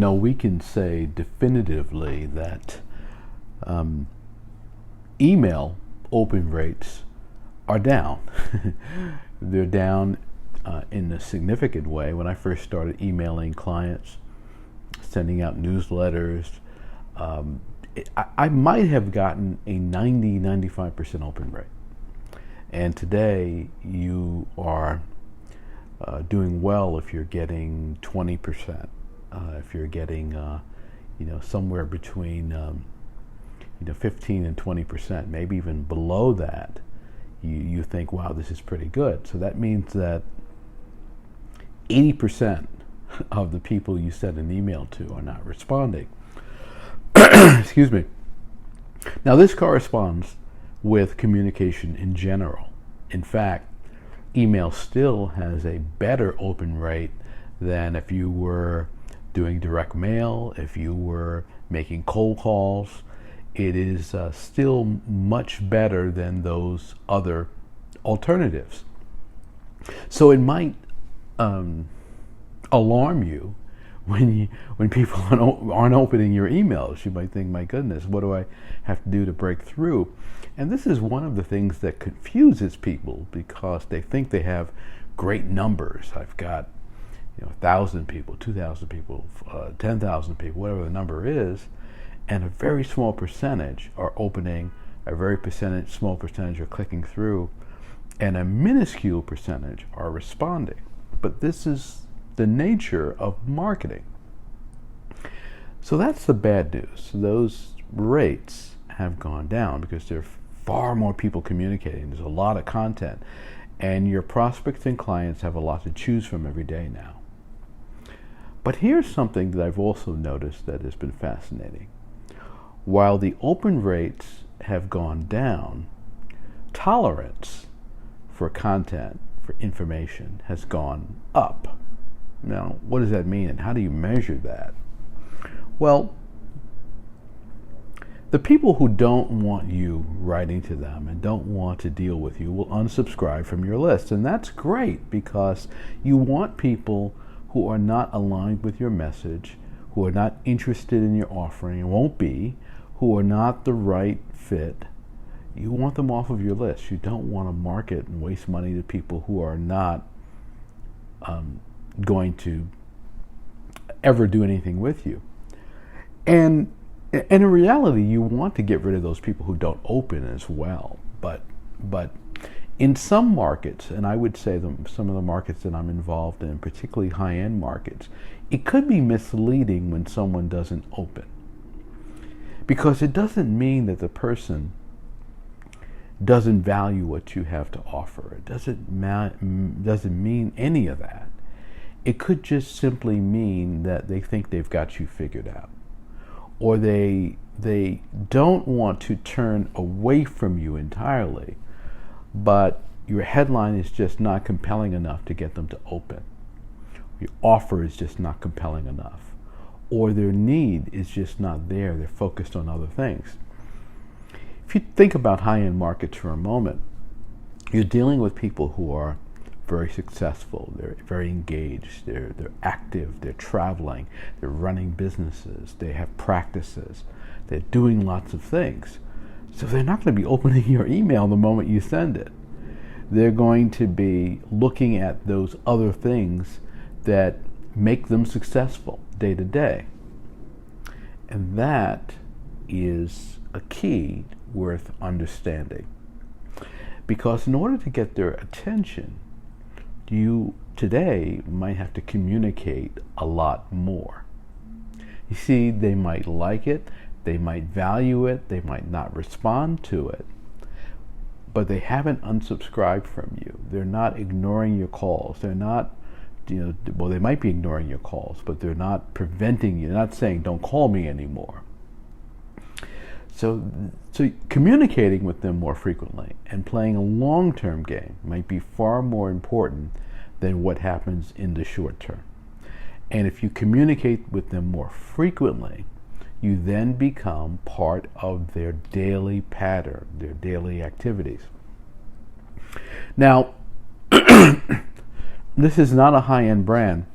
We can say definitively that email open rates are down. They're down in a significant way. When I first started emailing clients, sending out newsletters, I might have gotten a 95% open rate. And today you are doing well if you're getting 20%, if you're getting somewhere between 15 and 20%, maybe even below that. You think, wow, this is pretty good. So that means that 80% of the people you send an email to are not responding. Excuse me. Now, this corresponds with communication in general. In fact, email still has a better open rate than if you were doing direct mail, if you were making cold calls. It is still much better than those other alternatives. So it might alarm you when people aren't opening your emails. You might think, my goodness, what do I have to do to break through? And this is one of the things that confuses people, because they think they have great numbers. I've got 1,000 people, 2,000 people, 10,000 people, whatever the number is, and a very small percentage are opening, a very small percentage are clicking through, and a minuscule percentage are responding. But this is the nature of marketing. So that's the bad news. Those rates have gone down because there are far more people communicating. There's a lot of content, and your prospects and clients have a lot to choose from every day now. But here's something that I've also noticed that has been fascinating. While the open rates have gone down, tolerance for content, for information, has gone up. Now, what does that mean, and how do you measure that? Well, the people who don't want you writing to them and don't want to deal with you will unsubscribe from your list. And that's great, because you want people who are not aligned with your message, who are not interested in your offering, and won't be, who are not the right fit. You want them off of your list. You don't want to market and waste money to people who are not going to ever do anything with you. And in reality, you want to get rid of those people who don't open as well. But in some markets, and I would say some of the markets that I'm involved in, particularly high-end markets, it could be misleading when someone doesn't open, because it doesn't mean that the person doesn't value what you have to offer. It doesn't mean any of that. It could just simply mean that they think they've got you figured out, or they don't want to turn away from you entirely, but your headline is just not compelling enough to get them to open. Your offer is just not compelling enough, or their need is just not there. They're focused on other things. If you think about high-end markets for a moment, you're dealing with people who are very successful, they're very engaged, they're active, they're traveling, they're running businesses, they have practices, they're doing lots of things. So they're not going to be opening your email the moment you send it. They're going to be looking at those other things that make them successful day to day. And that is a key worth understanding. Because in order to get their attention, you today might have to communicate a lot more. You see, they might like it, they might value it, they might not respond to it, but they haven't unsubscribed from you. They're not ignoring your calls. They're not, well, they might be ignoring your calls, but they're not preventing you. They're not saying, don't call me anymore. So communicating with them more frequently and playing a long-term game might be far more important than what happens in the short term. And if you communicate with them more frequently, you then become part of their daily pattern, their daily activities. Now, this is not a high-end brand,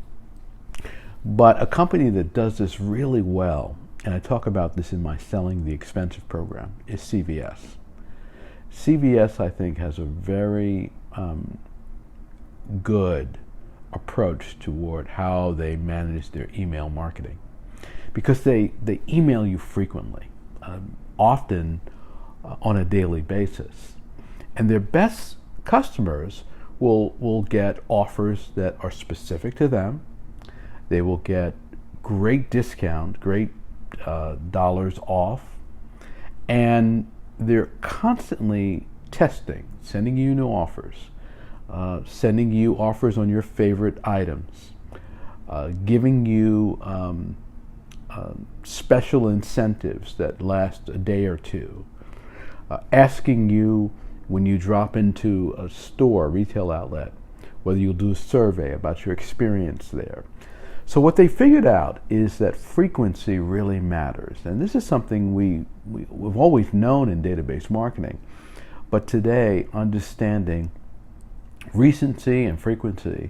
But a company that does this really well, and I talk about this in my Selling the Expensive program, is CVS. CVS, I think, has a very good approach toward how they manage their email marketing, because they email you frequently, often on a daily basis. And their best customers will get offers that are specific to them. They will get great discount, great dollars off, and they're constantly testing, sending you new offers, sending you offers on your favorite items, giving you special incentives that last a day or two, asking you when you drop into a store, retail outlet, whether you'll do a survey about your experience there. So what they figured out is that frequency really matters. And this is something we've always known in database marketing. But today, understanding recency and frequency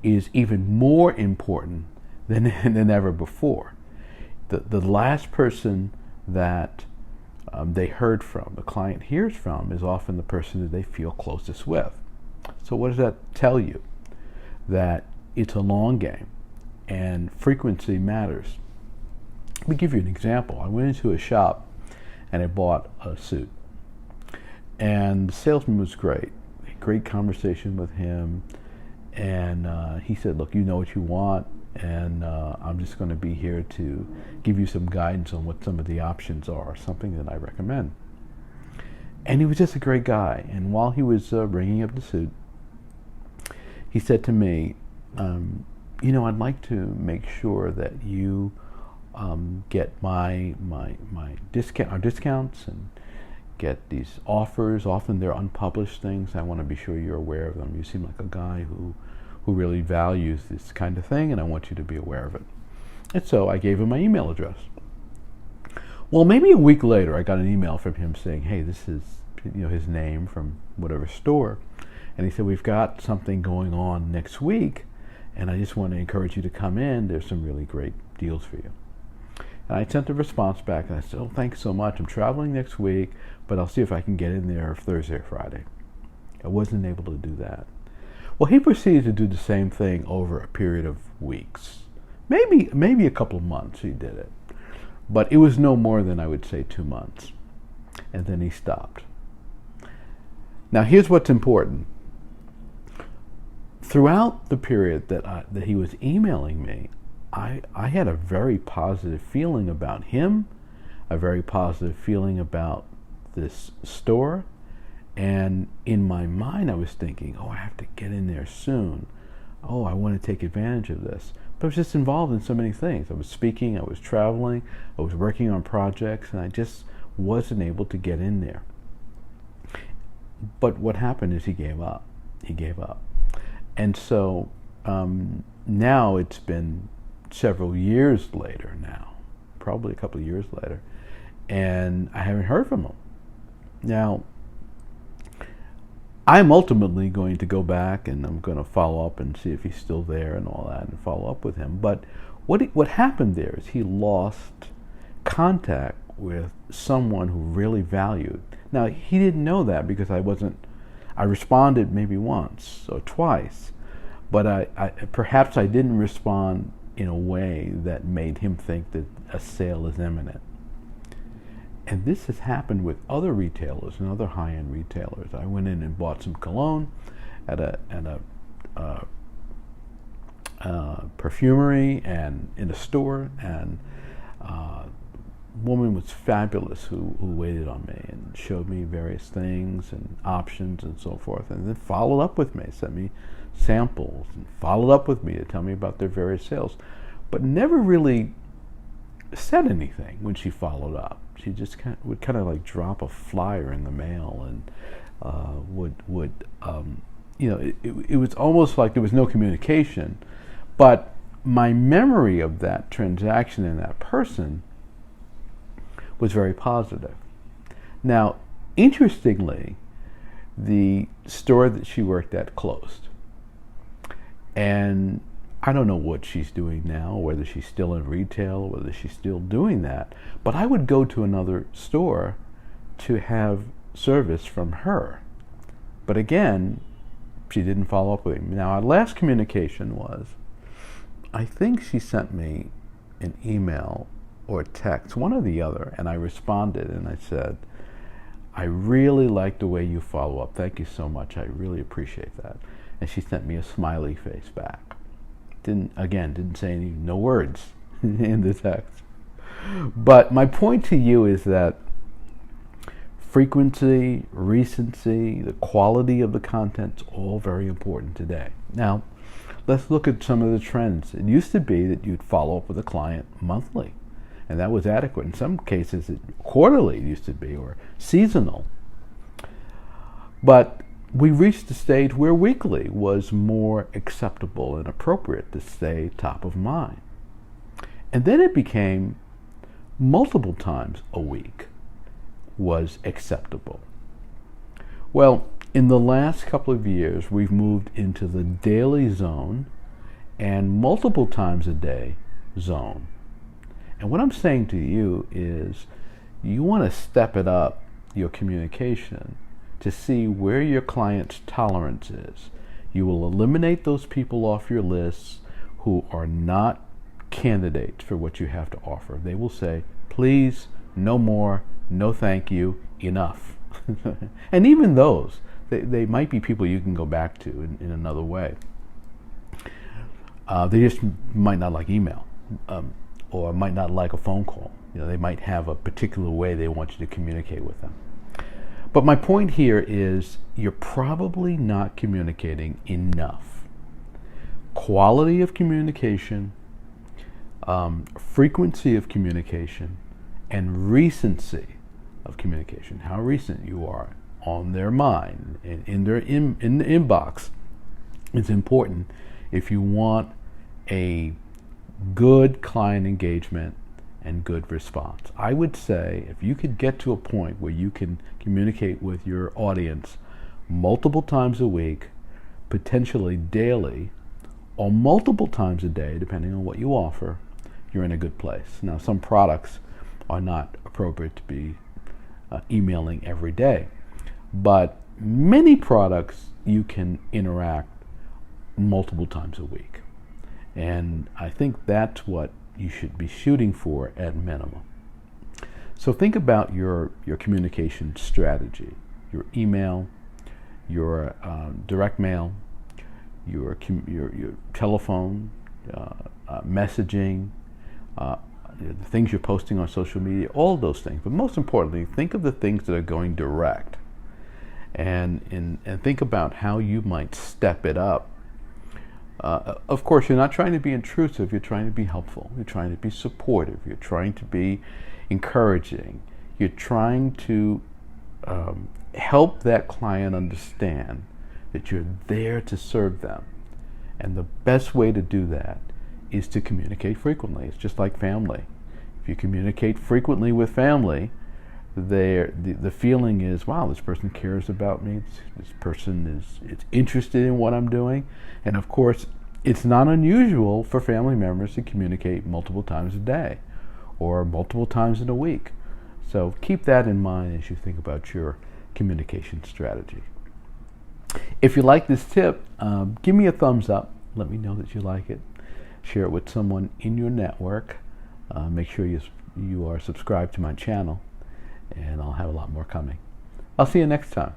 is even more important than ever before. The last person that they heard from, the client hears from, is often the person that they feel closest with. So what does that tell you? That it's a long game and frequency matters. Let me give you an example. I went into a shop and I bought a suit. And the salesman was great. Great conversation with him. And he said, look, you know what you want, and I'm just going to be here to give you some guidance on what some of the options are, something that I recommend. And he was just a great guy. And while he was ringing up the suit, he said to me, I'd like to make sure that you get my discounts and get these offers. Often they're unpublished things. I want to be sure you're aware of them. You seem like a guy who really values this kind of thing, and I want you to be aware of it. And so I gave him my email address. Well, maybe a week later, I got an email from him saying, hey, this is his name from whatever store. And he said, we've got something going on next week, and I just want to encourage you to come in. There's some really great deals for you. And I sent a response back, and I said, oh, thanks so much. I'm traveling next week, but I'll see if I can get in there Thursday or Friday. I wasn't able to do that. Well, he proceeded to do the same thing over a period of weeks. Maybe a couple of months he did it. But it was no more than, I would say, 2 months. And then he stopped. Now, here's what's important. Throughout the period that he was emailing me, I had a very positive feeling about him, a very positive feeling about this store. And in my mind, I was thinking, I have to get in there soon. I want to take advantage of this. But I was just involved in so many things. I was speaking, I was traveling, I was working on projects, and I just wasn't able to get in there. But what happened is he gave up. And so now it's been several years later now, probably a couple of years later, and I haven't heard from him. Now, I'm ultimately going to go back and I'm going to follow up and see if he's still there and all that and follow up with him. But what happened there is he lost contact with someone who really valued. Now, he didn't know that because I responded maybe once or twice, but perhaps I didn't respond in a way that made him think that a sale is imminent. And this has happened with other retailers and other high-end retailers. I went in and bought some cologne at a perfumery and in a store, and a woman was fabulous who waited on me and showed me various things and options and so forth, and then followed up with me, sent me samples, and followed up with me to tell me about their various sales, but never really said anything when she followed up. She just would kind of like drop a flyer in the mail, and it was almost like there was no communication. But my memory of that transaction and that person was very positive. Now, interestingly, the store that she worked at closed, and I don't know what she's doing now, whether she's still in retail, whether she's still doing that, but I would go to another store to have service from her. But again, she didn't follow up with me. Now, our last communication was, I think she sent me an email or a text, one or the other, and I responded and I said, I really like the way you follow up. Thank you so much. I really appreciate that. And she sent me a smiley face back. Didn't say any, no words in the text. But my point to you is that frequency, recency, the quality of the content's all very important today. Now, let's look at some of the trends. It used to be that you'd follow up with a client monthly, and that was adequate. In some cases, quarterly it used to be, or seasonal. But we reached a stage where weekly was more acceptable and appropriate to stay top of mind. And then it became multiple times a week was acceptable. Well, in the last couple of years, we've moved into the daily zone and multiple times a day zone. And what I'm saying to you is you want to step it up, your communication, to see where your client's tolerance is. You will eliminate those people off your lists who are not candidates for what you have to offer. They will say, please, no more, no thank you, enough. And even those, they might be people you can go back to in another way. They just might not like email, or might not like a phone call. They might have a particular way they want you to communicate with them. But my point here is you're probably not communicating enough. Quality of communication, frequency of communication, and recency of communication. How recent you are on their mind, in the inbox, is important if you want a good client engagement and good response. I would say if you could get to a point where you can communicate with your audience multiple times a week, potentially daily, or multiple times a day, depending on what you offer, you're in a good place. Now, some products are not appropriate to be emailing every day, but many products you can interact multiple times a week. And I think that's what you should be shooting for at minimum. So think about your communication strategy, your email, your direct mail, your telephone, messaging, the things you're posting on social media, all those things. But most importantly, think of the things that are going direct, and think about how you might step it up. Of course, you're not trying to be intrusive, you're trying to be helpful, you're trying to be supportive, you're trying to be encouraging, you're trying to help that client understand that you're there to serve them. And the best way to do that is to communicate frequently. It's just like family. If you communicate frequently with family, the feeling is, wow, this person cares about me, this person is interested in what I'm doing. And of course, it's not unusual for family members to communicate multiple times a day or multiple times in a week. So keep that in mind as you think about your communication strategy. If you like this tip, give me a thumbs up. Let me know that you like it. Share it with someone in your network. Make sure you are subscribed to my channel, and I'll have a lot more coming. I'll see you next time.